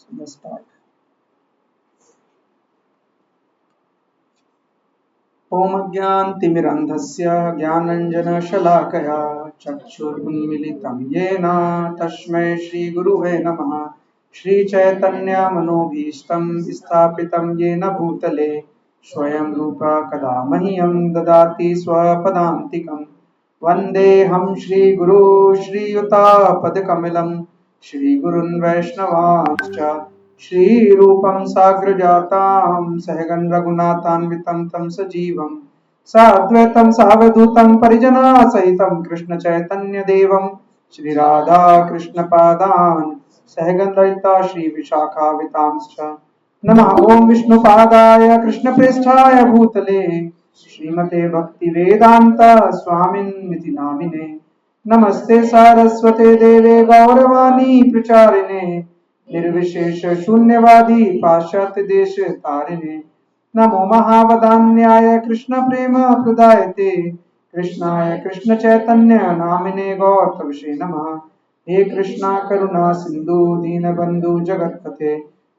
So let's start. ॐ अज्ञानतिमिरन्धस्य ज्ञानाञ्जनशलाकया चक्षुरुन्मिलितं येन तस्मै श्रीगुरुवे नमः। श्रीचैतन्यमनोभीष्टं स्थापितं येन भूतले स्वयं रूपा कदा मह्यं ददाति स्वपदान्तिकं। वन्देऽहं श्रीगुरो श्रीयुतापदकमलं श्रीगुरून् वैष्णवांश्च श्रीरूपं साग्रजातां सहगण रघुनाथान्वितं तं सजीवं साद्वैतं सावधूतं परिजनसहितं कृष्ण चैतन्य देवं श्रीराधा कृष्ण पादान् सहगण ललिता श्री विशाखावितांश्च नमः। ओम विष्णुपादाय कृष्णप्रेष्ठाय भूतले श्रीमते भक्तिवेदांत स्वामिन्निति नामिने नमस्ते सारस्वते देवे गौरवाणी प्रचारिणे निर्विशेष शून्यवादी पाश्चात्य देश तारिणे नमो महावदान्याय कृष्ण प्रेम प्रदायते कृष्णाय कृष्ण चैतन्य नामिने गौरतविषे नमः। हे कृष्णा करुणा सिंधु दीनबंधु जगत्पते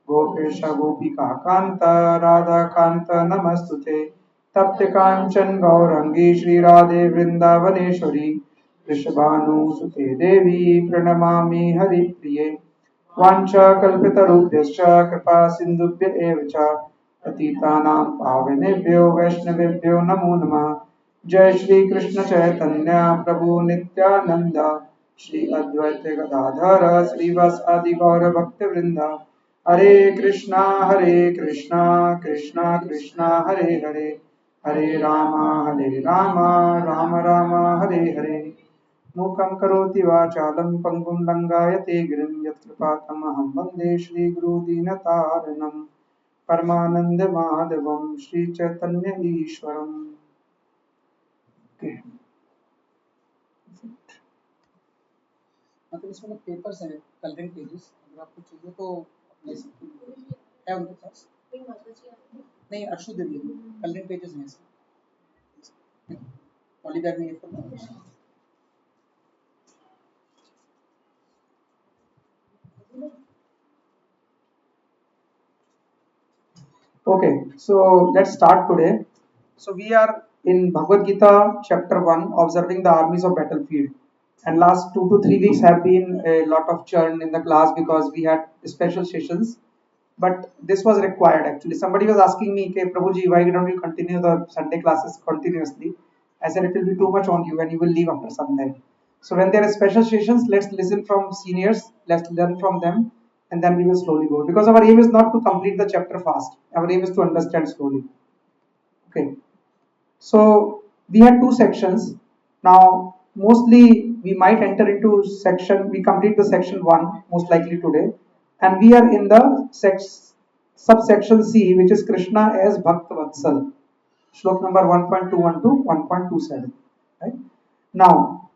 गोपेश गोपिका कांत राधा कांत नमस्तुते तप्त कांचन गौरंगी श्री राधे वृंदावनेश्वरी वृषभानुसुते देवी प्रणमामि हरिप्रिये वाञ्छाकल्पितरुभ्यश्च कृपा सिन्धुभ्य एव च पतितानां पावनेभ्यो वैष्णवेभ्यो नमो नमः। जय श्री कृष्ण चैतन्य प्रभु नित्यानंद श्री अद्वैत गदाधर श्रीवासादि गौर भक्तवृंद हरे कृष्णा कृष्णा कृष्णा हरे हरे हरे राम राम राम हरे हरे। मूकं करोति वाचालं पङ्गुं लङ्घयते गिरिं यत्कृपातमहं वन्दे श्रीगुरुदीनतारिणं परमानन्दमाधवं श्रीचैतन्य ईश्वरम्। मतलब इसमें पेपर्स हैं, कलरिंग पेजेस, अगर आपको चाहिए तो ले सकते हैं। है उनके पास? नहीं, अर्शु दे दीजिए, कलरिंग पेजेस हैं इसमें। पॉलीबैग में ये Okay, so let's start today. So we are in Bhagavad Gita chapter 1, observing the armies of battlefield. And last 2 to 3 weeks have been a lot of churn in the class because we had special sessions. But this was required actually. Somebody was asking me, okay, Prabhuji, why don't you continue the Sunday classes continuously? I said it will be too much on you and you will leave after some time. So when there are special sessions, let's listen from seniors, let's learn from them, and then we will slowly go. Because our aim is not to complete the chapter fast. Our aim is to understand slowly. Okay. So we had 2 sections. Now mostly we might enter into section, we complete the section 1 most likely today, and we are in the subsection C, which is Krishna as Bhakta Vatsal, shlok number 1.21 to 1.27. Right now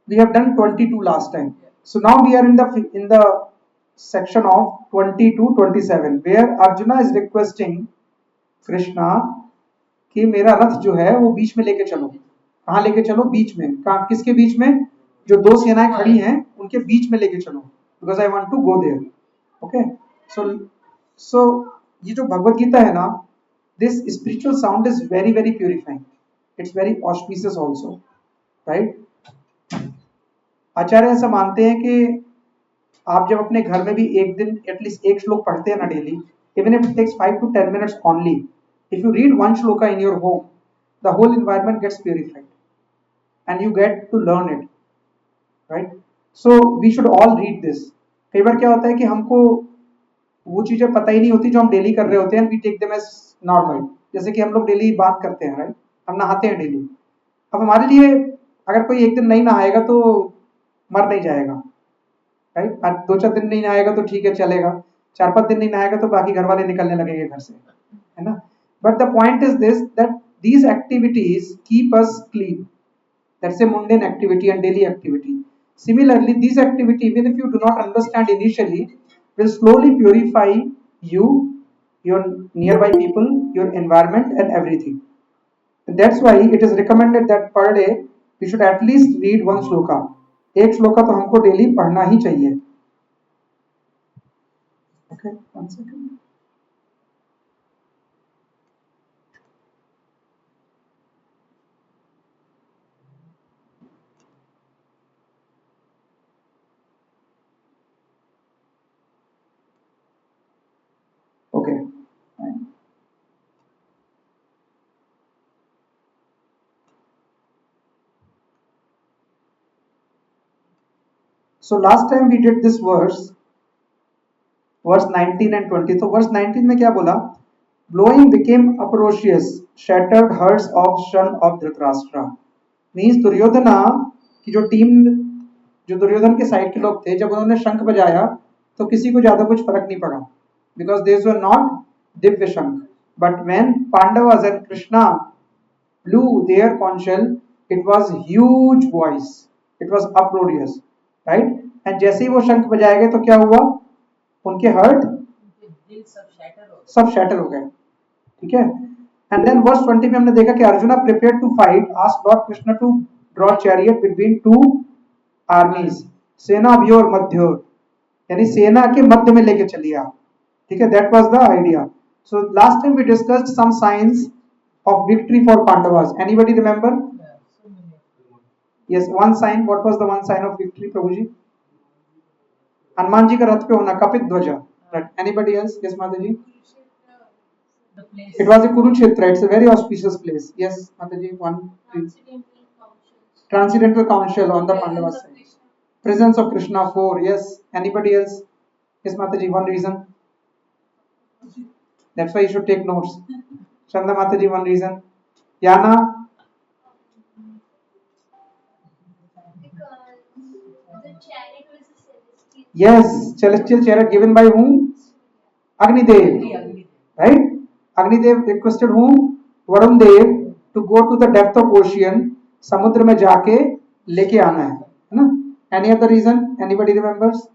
we have done 22 last time, so now we are in the section of 20 to 27, where Arjuna is requesting Krishna कि मेरा रथ जो है वो बीच में लेके चलो। कहाँ लेके चलो? बीच में। कहाँ? किसके बीच में? जो 2 सेनाएं खड़ी हैं उनके बीच में लेके चलो, because I want to go there. Okay, so ये जो भगवत गीता है ना, this spiritual sound is very very purifying, it's very auspicious also, right. आचार्य ऐसा मानते हैं कि आप जब अपने घर में भी एक दिन एटलीस्ट एक श्लोक पढ़ते हैं ना daily, even if it takes 5 to 10 minutes only, if you read one shloka in your home, the whole environment gets purified and you get to learn it, right? So we should all read this. कई बार क्या होता है कि हमको वो चीजें पता ही नहीं होती जो हम डेली कर रहे होते हैं, we take them as normal. जैसे कि हम लोग डेली बात करते हैं, राइट, हम नहाते हैं डेली। अब हमारे लिए अगर कोई एक दिन नहीं नहाएगा तो मर नहीं जाएगा, राइट। 2-4 दिन नहीं नहाएगा तो ठीक है, चलेगा। 4-5 दिन नहीं नहाएगा तो बाकी घर वाले निकलने लगेंगे घर से, है ना। But the point is this, that these activities keep us clean. That's a mundane activity and daily activity. Similarly, these activity, even if you do not understand initially, will slowly purify you, your nearby people, your environment and everything. And that's why it is recommended that per day we should at least read one shloka. एक श्लोका तो हमको daily पढ़ना ही चाहिए। Okay, 1 second. Okay, fine. So last time we did this verse 19 and 20. So verse 19 में क्या बोला? Blowing became uproarious, shattered herds of son of Dhritarashtra. Means Duryodhana की जो टीम, जो दुर्योधन के साइड के लोग थे, जब उन्होंने शंख बजाया तो किसी को ज्यादा कुछ फर्क नहीं पड़ा, बिकॉज देज वर नॉट दिव्य शंख. But when Pandavas and Krishna blew their conch shell, it was huge voice, it was uproarious, right? And जैसे ही वो शंख बजाए गए तो क्या हुआ? उनके हर्ट सब शैटर हो गए, ठीक है. एंड देन वर्स 20 में हमने देखा कि Arjuna prepared to fight, asked lord Krishna to draw chariot between two armies, सेना अभ्योर मध्योर, यानी सेना के मध्य में लेके चलिए आप, ठीक है. That was the idea. So last time we discussed some science of victory for Pandavas. Anybody remember? Yes, one sign. What was the one sign of victory, Prabhuji? Hanuman ji का रथ पे होना, कपित ध्वजा. Right. Anybody else? Yes, Mataji. It was a Kurukshetra. It's a very auspicious place. Yes, Mataji. One. Transcendental council on the Pandavas side. Presence of Krishna. 4. Yes. Anybody else? Yes, Mataji. One reason. That's why you should take notes. Chanda Mataji, one reason. Yana? Yes, celestial chariot given by whom? Agnidev. Right? Agnidev requested whom? Varun Dev to go to the depth of ocean, समुद्र में जाके लेके आना है ना? Any other reason? Anybody remembers?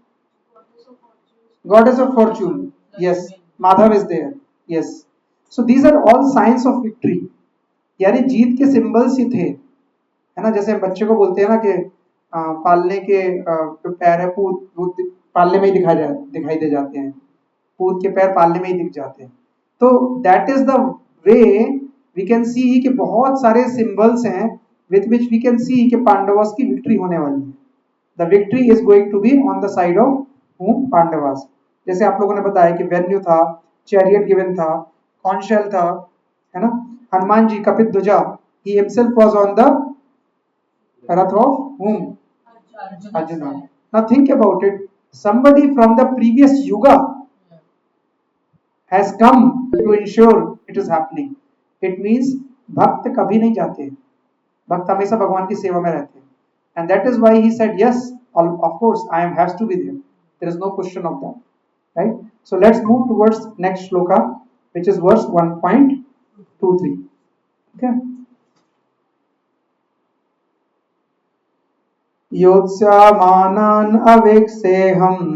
Goddess of fortune. Yes, Madhav is there. Yes. So these are all signs of victory. यानी जीत के symbols ही थे, है ना. जैसे बच्चे को बोलते हैं ना कि पालने के जो पैर है पूत पालने में ही दिखाई दे जाते हैं, पूत के पैर पालने में ही दिख जाते हैं. तो that is the way we can see कि बहुत सारे सिंबल्स हैं with which we can see कि पांडवास की विक्ट्री होने वाली है. The victory is going to be on the side of whom? Pandavas. जैसे आप लोगों ने बताया कि वेन्यू था, चैरियट गिवन था, कॉन्शेल था, है ना. हनुमान जी कपित ध्वजा, he himself was on the Rath of whom? Arjuna. Now think about it. Somebody from the previous yuga has come to ensure it is happening. It means भक्त कभी नहीं जाते, भक्त हमेशा भगवान की सेवा में रहते हैं. And that is why he said yes, of course I am has to be there. There is no question of that, right? So let's move towards next shloka, which is verse 1.23. Okay. योत्स्यमानान् अवेक्षेऽहम्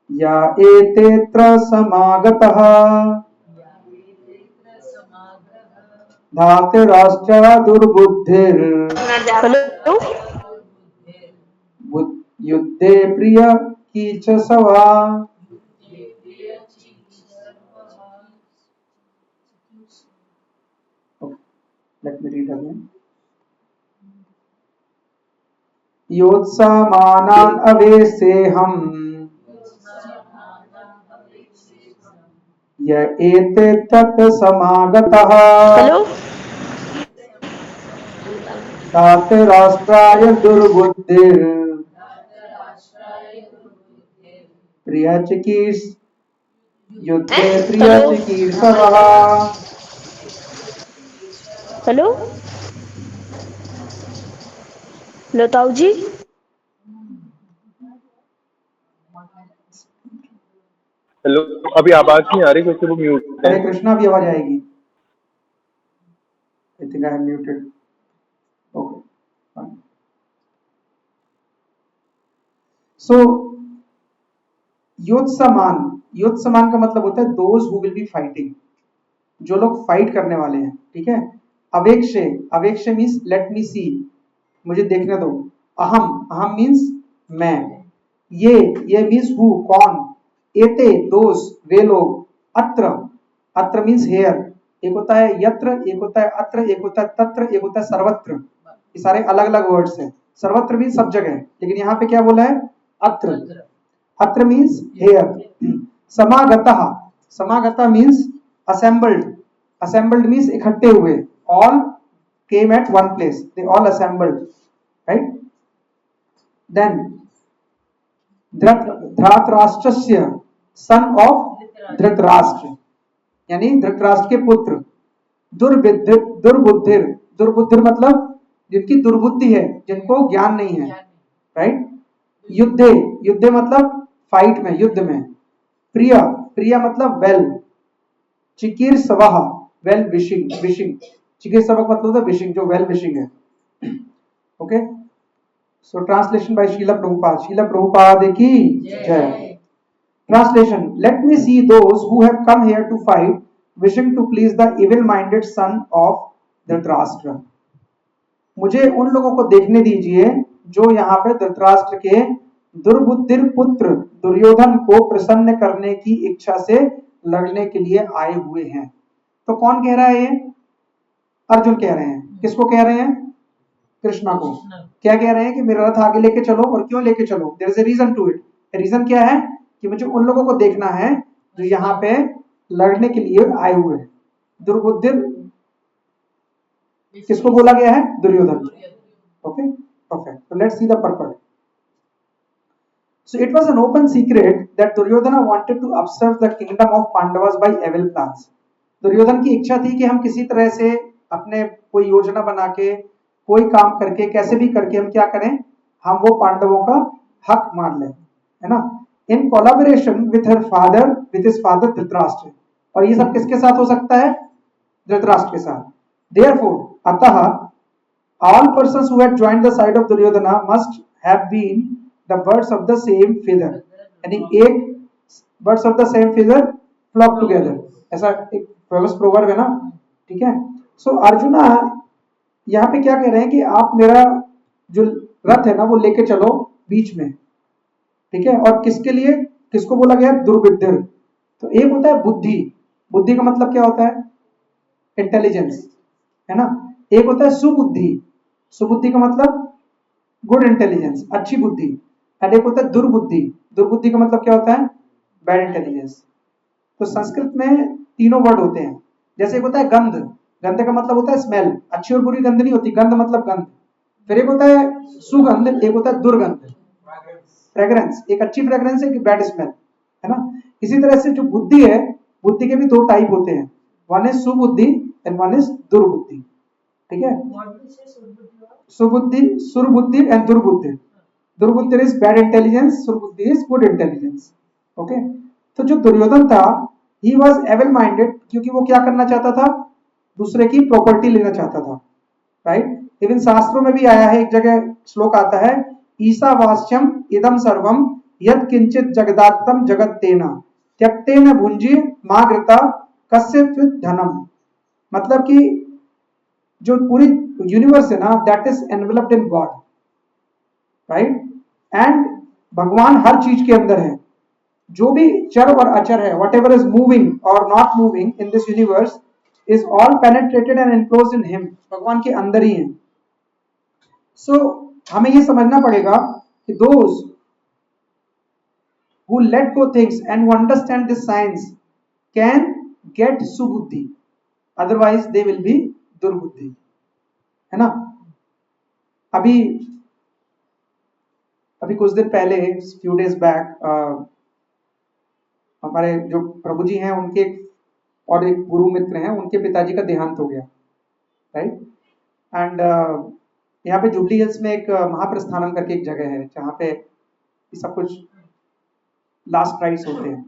या एतेऽत्र समागतः धातराष्ट्र दुर्बुद्धिर् युद्धे प्रिय कीचसवा. Let me read again. योत्समानान् अवेक्षेऽहम् य एतेतत् समागतः धातराष्ट्राय दुर्बुद्धिर् प्रियचिकीर्ष युद्धे प्रियचिकीर्षवः. Hello लताऊ जी. Hello, अभी आवाज नहीं आ रही क्योंकि वो म्यूट है. हरे कृष्णा, भी आवाज आएगी. I think I have muted. Okay, fine. So योत्समान का मतलब होता है those who will be fighting, जो लोग फाइट करने वाले हैं, ठीक है. अवेक्षे मीन्स लेट मी सी, मुझे देखने दो. अहम मीन्स मैं, ये मीन्स हु, कौन, एते दोस, वे लोग, अत्र मीन्स हेयर, एक होता है यत्र, एक होता है अत्र, एक होता है तत्र, एक होता है सर्वत्र। ये सारे अलग अलग वर्ड्स हैं। सर्वत्र मीन्स सब जगह, लेकिन यहाँ पे क्या बोला है, अत्र। अत्र मीन्स हेयर। समागतः, समागता मीन्स असेंबल्ड, असेंबल्ड मीन्स इकट्ठे हुए, all came at one place, they all assembled, right. Then धृतराष्ट्रस्य, सन ऑफ धृतराष्ट्र, यानी धृतराष्ट्र के पुत्र। दुर्बुद्धिर, दुर्बुद्धिर, दुर्बुद्धिर मतलब जिनकी दुर्बुद्धि है, जिनको ज्ञान नहीं है, राइट। युद्धे, युद्धे मतलब फाइट में, युद्ध में। प्रिय, प्रिय मतलब वेल। चिकीर्षवः, वेल विशिंग, विशिंग। चिकीर्षवः मतलब होता है विशिंग, जो वेल विशिंग है। Okay, so translation by Srila Prabhupada. Srila Prabhupada की जय। Translation: Let me see those who have come here to fight, wishing to please the evil-minded son of Dhritarashtra. मुझे उन लोगों को देखने दीजिए जो यहाँ पे धृतराष्ट्र के दुर्बुद्धिर पुत्र दुर्योधन को प्रसन्न करने की इच्छा से लड़ने के लिए आए हुए हैं। तो कौन कह रहा है ये? अर्जुन कह रहे हैं। किसको कह रहे हैं? कृष्णा को। क्या कह रहे हैं कि मेरा रथ आगे लेके चलो। और क्यों लेके चलो? There is a reason to it. Reason क्या है कि मुझे उन लोगों को देखना है जो यहाँ पे लड़ने के लिए आए हुए हैं। दुर्बुद्धिर किसको बोला गया है? Duryodhana. Okay, perfect. So let's see the purport. So it was an open secret that Duryodhana wanted to upset the kingdom of Pandavas by evil plans. Duryodhana की इच्छा थी कि हम किसी तरह से अपने कोई योजना बना के, कोई काम करके, कैसे भी करके हम क्या करें, हम वो पांडवों का हक मार लें, है ना। In collaboration with her father, with his father Dhritarashtra. और ये सब किसके साथ हो सकता है? धृतराष्ट्र के साथ। Therefore, अतः all persons who had joined the side of Duryodhana must have been the birds of the same feather. यानी एक birds of the same feather flock together, ऐसा एक फेमस प्रोवर्ब है ना, ठीक है। सो अर्जुना यहाँ पे क्या कह रहे हैं कि आप मेरा जो रथ है ना वो लेके चलो बीच में, ठीक है। और किसके लिए, किसको बोला गया? दुर्बुद्धिर। तो एक होता है बुद्धि, बुद्धि का मतलब क्या होता है? इंटेलिजेंस, है ना। एक होता है सुबुद्धि, सुबुद्धि का मतलब गुड इंटेलिजेंस, अच्छी बुद्धि। और एक होता है दुर्बुद्धि, दुर्बुद्धि का मतलब क्या होता है? Bad intelligence. तो संस्कृत में तीनों वर्ड होते हैं। जैसे एक होता है गंध, गंध का मतलब होता है स्मेल, अच्छी और बुरी गंध नहीं होती, गंध मतलब गंध। फिर एक होता है सुगंध, एक होता है दुर्गंध, फ्रेग्रेंस। एक अच्छी फ्रेग्रेंस है, एक बैड स्मेल, है ना। इसी तरह से जो बुद्धि है, बुद्धि के भी दो टाइप होते हैं, वन इज सुबुद्धि एंड वन इज दुर्बुद्धि, ठीक है। सुबुद्धि, सुरबुद्धि एंड दुर्बुद्धि। दुर्बुद्धि इज बैड इंटेलिजेंस, सुरबुद्धि इज गुड इंटेलिजेंस, ओके। तो जो दुर्योधन था, ही वॉज एविल माइंडेड, क्योंकि वो क्या करना चाहता था? दूसरे की प्रॉपर्टी लेना चाहता था, राइट। इवन शास्त्रों में भी आया है, एक जगह श्लोक आता है, ईशावास्यम इदम सर्वम यद किंचित जगदात्तम जगत्तेन त्यक्तेन भुंजी माग्रता कस्यचित् धनम। मतलब कि जो पूरी यूनिवर्स है ना, that is enveloped in God, right. And भगवान हर चीज के अंदर है। जो भी चर और अचर है, वट एवर इज मूविंग और not moving in this universe is all penetrated and enclosed in him, भगवान के अंदर ही है। सो हमें ये समझना पड़ेगा कि those who let go things and who understand this science can get subuddhi, otherwise they will be durbuddhi, है ना। अभी कुछ दिन पहले, few days back, हमारे जो प्रभु जी हैं उनके और एक गुरु मित्र हैं, उनके पिताजी का देहांत हो गया, राइट। एंड यहाँ पे जुबली हिल्स में एक महाप्रस्थानम करके एक जगह है जहाँ पे सब कुछ लास्ट राइट्स होते हैं।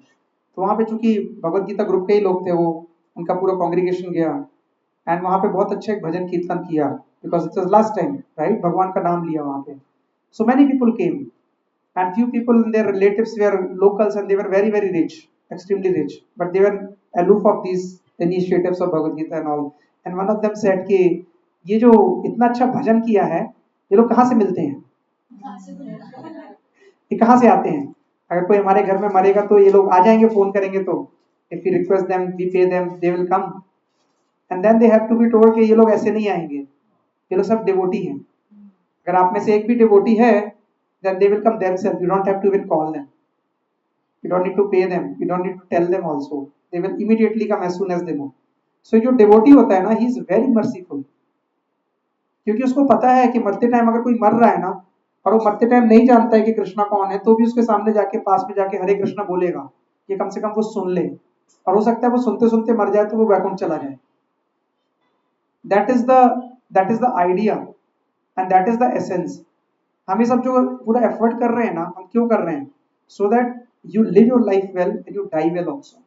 तो वहाँ पे चूंकि भगवत गीता ग्रुप के ही लोग थे, वो उनका पूरा कांग्रीगेशन गया एंड वहाँ पे बहुत अच्छे भजन कीर्तन किया, because it was last time, right. भगवान का नाम लिया वहाँ पे। So many people came and few people and their relatives were locals and they were very very rich, extremely rich, but they were aloof of these initiatives of Bhagavad Gita and all. And one of them said कि ये जो इतना अच्छा भजन किया है, ये लोग कहाँ से मिलते हैं? ये कहाँ से आते हैं? अगर कोई हमारे घर में मरेगा तो ये लोग आ जाएंगे, फोन करेंगे तो if we request them, we pay them, they will come, and then they have to be told कि ये लोग ऐसे नहीं आएंगे, ये लोग सब डिवोटी हैं। अगर आप में से एक भी डिवोटी है, then they will come themselves. You don't have to even call them. You don't need to pay them. You don't need to tell them also. They will immediately come as soon as they know. So जो devotee होता है ना, he is very merciful. क्योंकि उसको पता है कि मरते टाइम अगर कोई मर रहा है ना, और वो मरते टाइम नहीं जानता है कि कृष्णा कौन है, तो भी उसके सामने जाके, पास में जाके हरे कृष्णा बोलेगा, कि कम से कम वो सुन ले। और हो सकता है वो सुनते सुनते मर जाए तो वो वैकुंठ चला जाए। that is the idea and that is the essence. हम ये सब जो पूरा एफर्ट कर रहे हैं ना, हम क्यों कर रहे हैं? So that you live your life well and you die well also.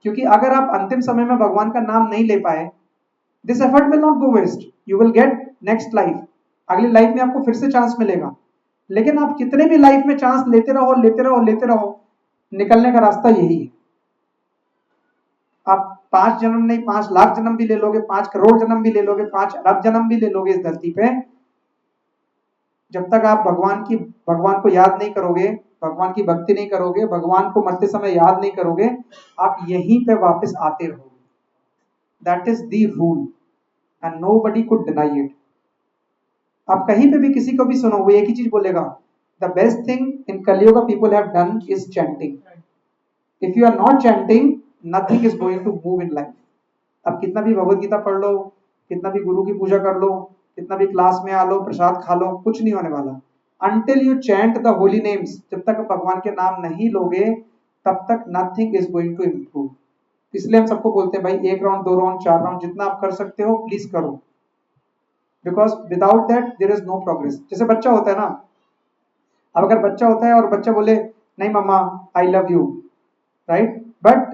क्योंकि अगर आप अंतिम समय में भगवान का नाम नहीं ले पाए, this effort will not go waste, you will get next life, अगली लाइफ में आपको फिर से चांस मिलेगा। लेकिन आप कितने भी लाइफ में चांस लेते रहो, लेते रहो, लेते रहो, निकलने का रास्ता यही है। आप 5 जन्म नहीं, 5 लाख जन्म भी ले लोगे, 5 करोड़ जन्म भी ले लोगे, 5 अरब जन्म भी ले लोगे इस धरती पे, जब तक आप भगवान को याद नहीं करोगे, भगवान की भक्ति नहीं करोगे, भगवान को मरते समय याद नहीं करोगे, आप यहीं पे वापस आते रहोगे। That is the rule and nobody could deny it. आप कहीं पे भी किसी को भी सुनो, वो एक ही चीज बोलेगा, the best thing in Kaliyuga people have done is chanting. If you are not chanting, nothing is going to move in life. अब कितना भी भगवत गीता पढ़ लो, कितना भी गुरु की पूजा कर लो, कितना भी क्लास में आ लो, प्रसाद खा लो, कुछ नहीं होने वाला। Until you chant the holy names, जब तक भगवान के नाम नहीं लोगे, तब तक nothing is going to improve। इसलिए हम सबको बोलते हैं भाई 1 राउंड, 2 राउंड, 4 राउंड, जितना आप कर सकते हो प्लीज करो, because without that there is no progress. जैसे बच्चा होता है ना, अब अगर बच्चा होता है और बच्चा बोले नहीं mamma I love you, right, but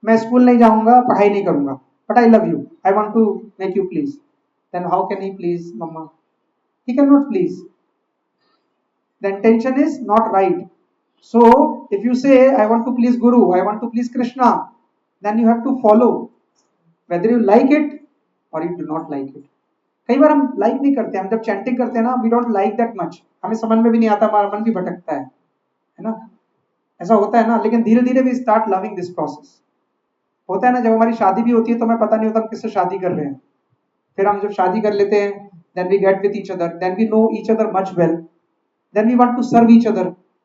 मैं स्कूल नहीं जाऊंगा, पढ़ाई नहीं करूंगा, but I love you, I want to make you please, then how can he please mama? He cannot please. The intention is not right. So if you say I want to please guru, I want to please Krishna, then you have to follow whether you like it or you do not like it. कई बार हम like नहीं करते, हम जब chanting करते हैं ना, we don't like that much, हमें समझ में भी नहीं आता, हमारा मन भी भटकता है ना, ऐसा होता है ना। लेकिन धीरे धीरे we start loving this process. होता है ना, जब हमारी शादी भी होती है तो हमें पता नहीं होता हम किससे शादी कर रहे हैं, फिर हम जब शादी कर लेते हैं, then we get with each other, then we know each other much well, then we want to serve each other,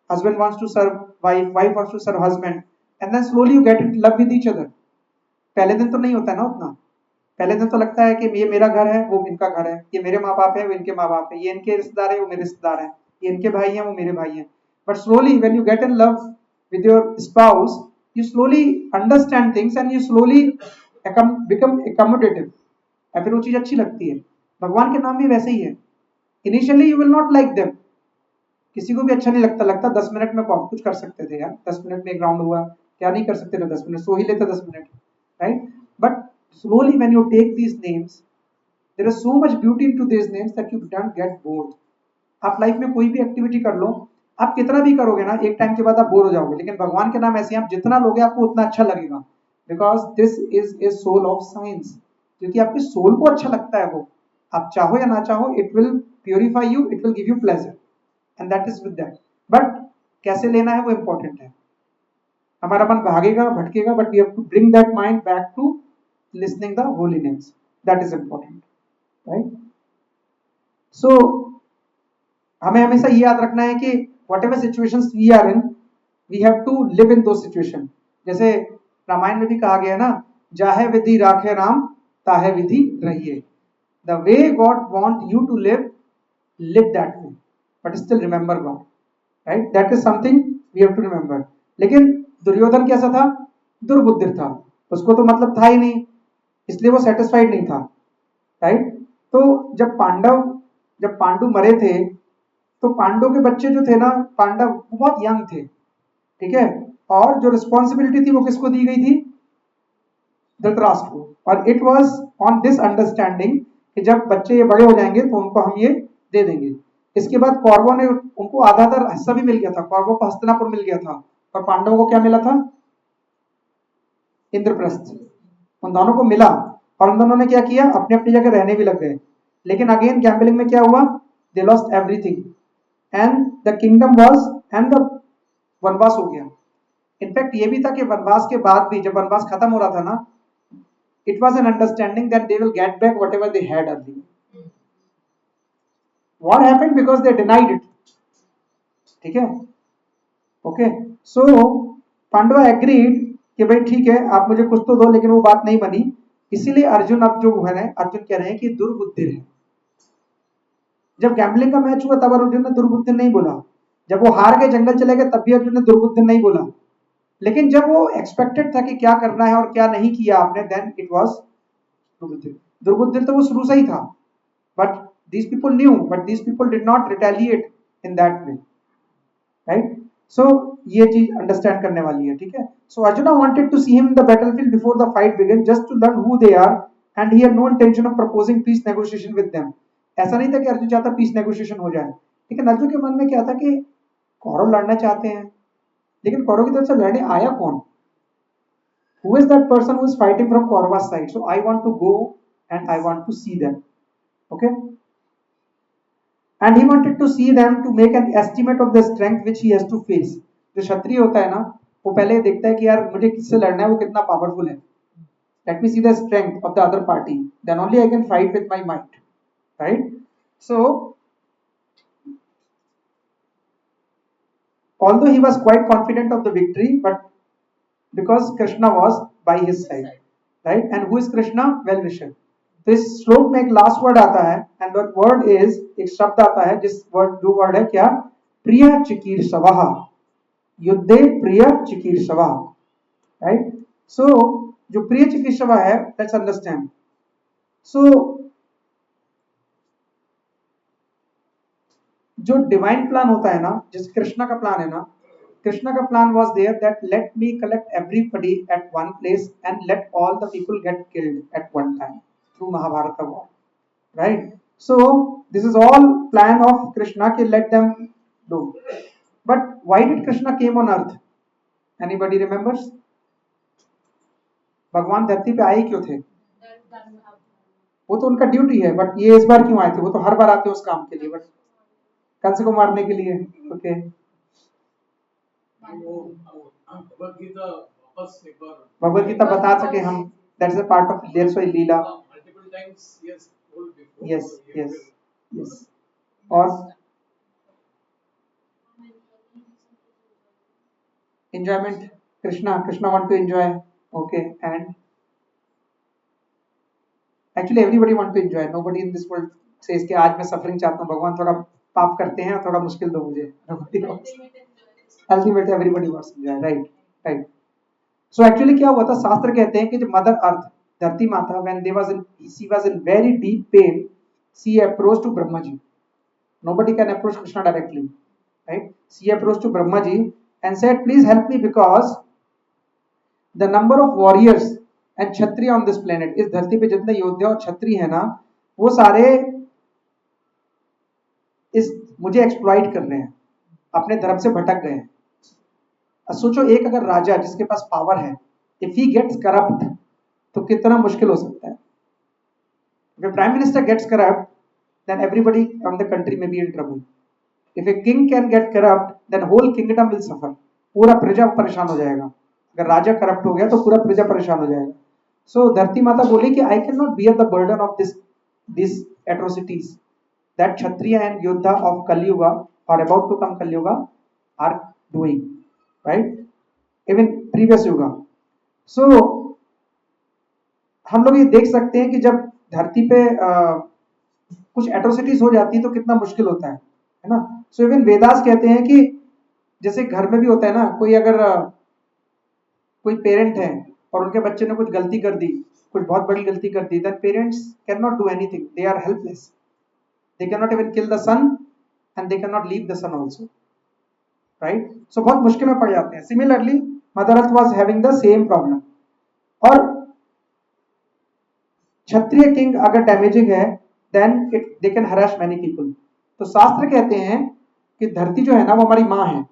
husband wants to serve wife, wife wants to serve husband, and then slowly you get in love with each other। पहले दिन तो नहीं होता है ना उतना, पहले दिन तो लगता है कि ये मेरा घर है, वो इनका घर है, ये मेरे माँ बाप है, वो इनके माँ बाप है, ये इनके रिश्तेदार है, वो मेरे रिश्तेदार हैं, ये इनके भाई हैं, वो मेरे भाई हैं। But slowly when you get in love with your spouse, you slowly understand things and you slowly become accommodative, या फिर वो चीज अच्छी लगती है। भगवान के नाम भी वैसे ही है। Initially you will not like them, किसी को भी अच्छा नहीं लगता 10 मिनट में बहुत कुछ कर सकते थे यार, 10 मिनट में एक राउंड हुआ, क्या नहीं कर सकते थे 10 मिनट, सो ही लेते 10 मिनट, right. But slowly when you take these names, there is so much beauty into these names that you don't get bored. आप लाइफ में कोई भी एक्टिविटी कर लो, आप कितना भी करोगे ना, एक टाइम के बाद आप बोर हो जाओगे, लेकिन भगवान के नाम ऐसे आप जितना लोगे आपको उतना अच्छा लगेगा, because this is a soul of science. क्योंकि आपके सोल को अच्छा लगता है वो, आप चाहो या ना चाहो, it will purify you, it will give you pleasure, and that is with that. But कैसे लेना है वो इंपॉर्टेंट है। हमारा मन भागेगा, भटकेगा, but we have to bring that mind back to listening the holy names, that is important, right. So हमें हमेशा ये याद रखना है कि whatever situations we are in, we have to live in those situations। जैसे रामायण में भी कहा गया है ना, जाहे विधि राखे राम, ताहे विधि रहिए। The way God want you to live, live that way, but still remember God, right? That is something we have to remember। लेकिन दुर्योधन कैसा था? दुर्बुद्धि था, उसको तो मतलब था ही नहीं, इसलिए वो सेटिस्फाइड नहीं था, राइट। तो जब पांडु मरे थे, तो पांडव के बच्चे जो थे ना, पांडव बहुत यंग थे, ठीक है, और जो रिस्पॉन्सिबिलिटी थी वो किसको दी गई थी? धृतराष्ट्र को। और it was on this understanding कि जब बच्चे ये बड़े हो जाएंगे तो उनको हम ये दे देंगे। इसके बाद कौरवों ने, उनको आधा हिस्सा भी मिल गया था, कौरवों को हस्तिनापुर मिल गया था, और पांडवों को क्या मिला था? इंद्रप्रस्थ। उन दोनों को मिला, और उन दोनों ने क्या किया? अपनी अपनी जगह रहने भी लग गए। लेकिन अगेन गैम्बलिंग में क्या हुआ? They lost everything. And the kingdom was and the वनवास हो गया। इनफैक्ट ये भी था कि वनवास के बाद भी जब वनवास खत्म हो रहा था ना, it was an understanding that they will get back whatever they had earlier. What happened? Because they denied it. ठीक है, ओके। सो पांडवा एग्रीड कि भाई ठीक है आप मुझे कुछ तो दो, लेकिन वो बात नहीं बनी। इसीलिए अर्जुन अब जो है अर्जुन कह रहे हैं कि दुर्बुद्धि है। जब गैम्बलिंग का मैच हुआ तब अर्जुन ने दुर्बुद्धि नहीं बोला, जब वो हार के जंगल चले गए तब भी अर्जुन ने दुर्बुद्धि नहीं बोला, लेकिन जब वो एक्सपेक्टेड था कि क्या करना है और क्या नहीं किया आपने, देन इट वाज दुर्बुद्धि। दुर्बुद्धि तो वो शुरू से ही था, but these people knew, but these people did not retaliate in that way, right? So ये चीज अंडरस्टैंड करने वाली है, ठीक है। So Arjuna wanted to see him in the battlefield before the fight began, just to learn who they are, and he had no intention of proposing peace negotiation with them. ऐसा नहीं था कि अर्जुन चाहता पीस नेगोशिएशन हो जाए, लेकिन अर्जुन के मन में क्या था कि कौरव लड़ना चाहते हैं, लेकिन कौरव की तरफ से लड़ने आया कौन? Who is that person who is fighting from Kaurava's side? So I want to go and I want to see them, okay? And he wanted to see them to make an estimate of the strength which he has to face. जो क्षत्रिय होता है ना, वो पहले देखता है कि यार मुझे किससे लड़ना है, वो कितना पावरफुल है। Let me see the strength of the other party, then only I can fight with my might, right? So although he was quite confident of the victory, but because Krishna was by his side, right? And who is Krishna? Well wisher. तो इस श्लोक में एक last word आता है, and that word is, एक शब्द आता है जिस वर्ड, जो वर्ड है क्या? प्रिय चिकीर्षवः, युद्धे प्रिय चिकीर्षवः, राइट? सो जो प्रिय चिकीर्षवः है, लेट्स अंडरस्टैंड। सो जो डिवाइन प्लान होता है ना, जैसे कृष्णा का प्लान है ना, कृष्णा का plan was there that let me collect everybody at one place and let all the people get killed at one time through Mahabharata war, right? So this is all plan of Krishna ki let them do. But why did Krishna came on earth? Anybody remembers? भगवान धरती पे आए क्यों थे? वो तो उनका duty है, बट ये इस बार क्यों आए थे? वो तो हर बार आते हैं उस काम के लिए, बट कंस को मारने के लिए, ओके। भगवत गीता बता सके हम, that's a part of their सोई लीला। Yes yes yes. और enjoyment, Krishna want to enjoy, okay? And actually everybody want to enjoy, nobody in this world says कि आज मैं सफरिंग चाहता हूँ, भगवान थोड़ा पाप करते हैं, थोड़ा मुश्किल दो मुझे। Ultimately everybody wants to enjoy, right? Right. So actually क्या हुआ था, शास्त्र कहते हैं कि जब मदर अर्थ, धरती माता, when she was in very deep pain, she approached to Brahma ji. Nobody can approach Krishna directly, right? She approached to Brahma ji and said, please help me, because the number of warriors and Kshatriya on this planet, इस धरती पे जितने योद्धा और क्षत्रिय है ना, वो सारे इस मुझे एक्सप्लॉइट कर रहे हैं, अपने धर्म से भटक गए हैं। सोचो एक अगर राजा जिसके पास पावर है, इफ ही गेट्स करप्ट, तो कितना मुश्किल हो सकता है। If a prime minister gets corrupt, then everybody from the country may be in trouble. If a king can get corrupt, then whole kingdom will suffer. पूरा प्रजा परेशान हो जाएगा। अगर राजा करप्ट हो गया तो पूरा प्रजा परेशान हो जाएगा। So धरती माता बोली कि I cannot bear the burden of these atrocities that Kshatriya and Yodha of Kali Yuga or about to come Kali Yuga are doing, right? Even previous Yuga. So हम लोग ये देख सकते हैं कि जब धरती पे कुछ एट्रोसिटीज हो जाती है तो कितना मुश्किल होता है ना। सो इवन वेदास कहते हैं कि जैसे घर में भी होता है ना, कोई अगर कोई पेरेंट है और उनके बच्चे ने कुछ गलती कर दी, कुछ बहुत बड़ी गलती कर दी, then parents can not do anything, they are helpless, they can not even kill the son and they can not leave the son also, right? So बहुत मुश्किल में पड़ जाते हैं। Similarly mother earth was having the same problem. और Kshatriya king अगर damaging है, then they can harass many people. तो शास्त्र कहते हैं कि धरती जो है ना वो हमारी माँ है।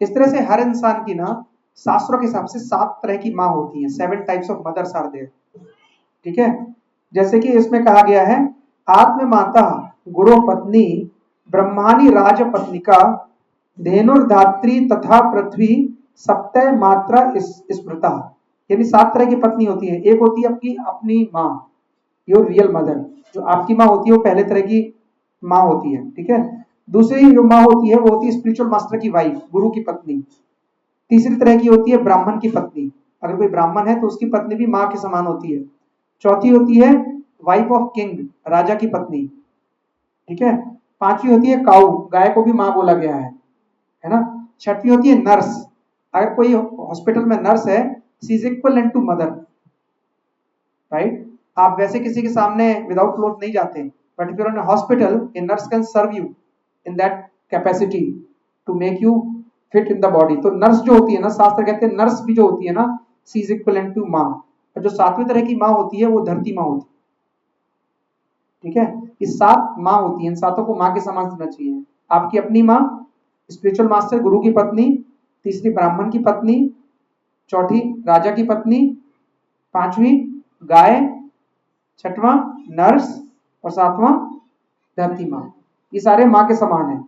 इस तरह से हर इंसान की ना शास्त्रों के हिसाब से 7 तरह की माँ होती हैं, 7 types of mothers are there, ठीक है? जैसे कि इसमें कहा गया है, आत्म माता, गुरु पत्नी, ब्रह्मानी राजपत्निका धेनुर्धात्री तथा पृथ्वी सप्तय मात्रा स्मृता। यानी 7 तरह की पत्नी होती है। एक होती है आपकी अपनी माँ, योर रियल मदर। जो आपकी माँ होती है वो पहले तरह की माँ होती है, ठीक है। दूसरी जो माँ होती है वो होती है स्पिरिचुअल मास्टर की वाइफ, गुरु की पत्नी। तीसरी तरह की होती है ब्राह्मण की पत्नी। अगर कोई ब्राह्मण है तो उसकी पत्नी भी माँ के समान होती है। चौथी होती है वाइफ ऑफ किंग, राजा की पत्नी, ठीक है। पांचवी होती है काऊ, गाय को भी माँ बोला गया है ना। छठवीं होती है नर्स। अगर कोई हॉस्पिटल में नर्स है, she is equal to mother, right. आप वैसे किसी के सामने विदाउट क्लोथ नहीं जाते, but if you are in hospital, a nurse can serve you in that capacity to make you fit in the body. तो नर्स जो होती है ना, शास्त्र कहते हैं नर्स भी जो होती है ना, सी इज इक्वल टू माँ। और जो 7वीं तरह की माँ होती है वो धरती माँ होती है, ठीक है। ये 7 माँ होती है, इन 7 को माँ के समान समझना चाहिए। आपकी अपनी माँ, स्पिरिचुअल मास्टर गुरु की पत्नी, तीसरी ब्राह्मण की पत्नी, चौथी राजा की पत्नी, पांचवी गाय, छठवां नर्स और 7वां धरती माँ। ये सारे माँ के समान है,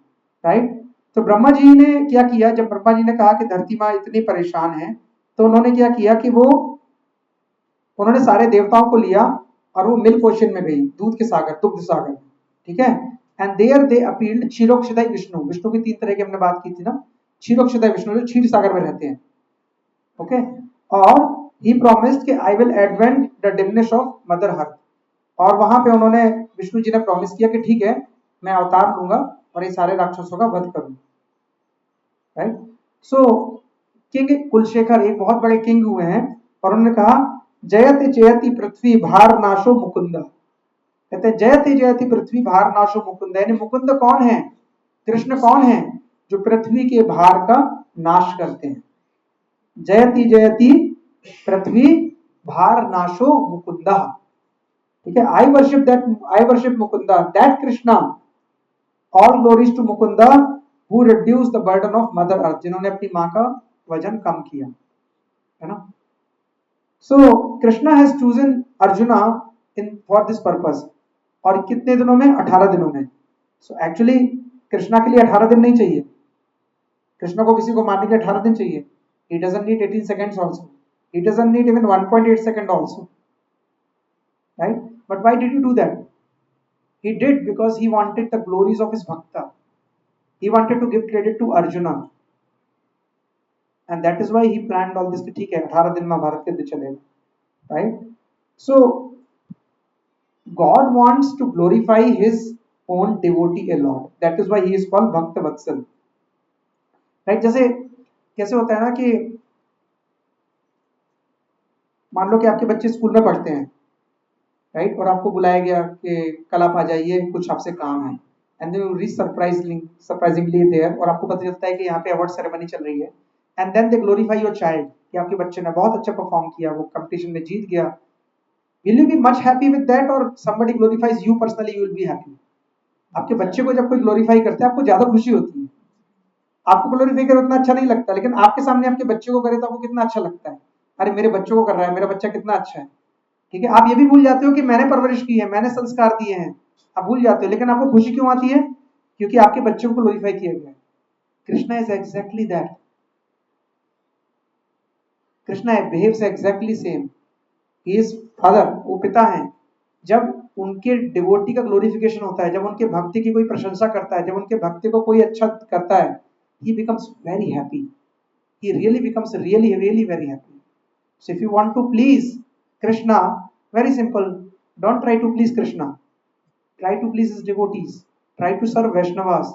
राइट। तो ब्रह्मा जी ने क्या किया, जब ब्रह्मा जी ने कहा कि धरती माँ इतनी परेशान है, तो उन्होंने क्या किया कि उन्होंने सारे देवताओं को लिया और वो मिल्क ओशन में गई, दूध के सागर, दुग्ध सागर, ठीक है। And there they appealed Kshirodakashayi Vishnu. Vishnu की 3 तरह की हमने बात की थी ना। क्षीरोक्षदय विष्णु जो क्षीर सागर में रहते हैं, ओके। और ही प्रॉमिस्ड कि I will advent the dimness of mother अर्थ। और वहां पे उन्होंने, विष्णु जी ने प्रॉमिस किया कि ठीक है, मैं अवतार लूंगा और ये सारे राक्षसों का वध करूंगा, राइट। सो किंग कुलशेखर एक बहुत बड़े किंग हुए हैं और उन्होंने कहा जयति जयति पृथ्वी भार नाशो मुकुंद। कहते हैं जयति जयति पृथ्वी भार नाशो मुकुंद। यानी मुकुंद कौन है, कृष्ण कौन है, जो पृथ्वी के भार का नाश करते हैं। जयति जयति पृथ्वी भार नाशो मुकुंद, ठीक है। I worship Mukunda, that Krishna, all glories to Mukunda who reduce the burden of mother earth. जिन्होंने अपनी माँ का वजन कम किया, है ना। So Krishna has chosen Arjuna in for this purpose. और कितने दिनों में, 18 दिनों में। सो एक्चुअली कृष्णा के लिए 18 दिन नहीं चाहिए। कृष्णा को किसी को मारने के 18 दिन चाहिए। He doesn't need 18 seconds also. He doesn't need even 1.8 second also, right? But why did he do that? He did because he wanted the glories of his bhakta. He wanted to give credit to Arjuna, and that is why he planned all this. ठीक है, 18 दिन में भारत के युद्ध चलेगा, right? So God wants to glorify His own devotee a lot. That is why He is called Bhakta Vatsal, right? जैसे कैसे होता है ना कि मान लो कि आपके बच्चे स्कूल में पढ़ते हैं, राइट, और आपको बुलाया गया कि कल आप आ जाइए, कुछ आपसे काम है। And then you reach surprisingly there, और आपको पता चलता है कि यहाँ पे अवार्ड सेरेमनी चल रही है। And then they glorify your child कि आपके बच्चे ने बहुत अच्छा परफॉर्म किया, वो कंपटीशन में जीत गया। Will you be much happy with that, और somebody glorifies you personally, you will be happy? आपके बच्चे को जब कोई ग्लोरीफाई करता है, आपको ज्यादा खुशी होती है। आपको ग्लोरीफाई करे उतना अच्छा नहीं लगता, लेकिन आपके सामने आपके बच्चे को करे तो आपको कितना अच्छा लगता है। अरे मेरे बच्चों को कर रहा है, मेरा बच्चा कितना अच्छा है, ठीक है। आप ये भी भूल जाते हो कि मैंने परवरिश की है, मैंने संस्कार दिए हैं, आप भूल जाते हो। लेकिन आपको खुशी क्यों आती है? क्योंकि आपके बच्चों को ग्लोरीफाई किया गया है। Krishna is exactly that. Krishna behaves exactly same. He is father, वो पिता हैं। जब उनके डिवोटी का ग्लोरिफिकेशन होता है, जब उनके भक्ति की कोई प्रशंसा करता है, जब उनके भक्ति को कोई अच्छा करता है, he becomes very happy. He really becomes really very happy. So if you want to please Krishna, very simple, don't try to please Krishna. Try to please his devotees. Try to serve Vaishnavas.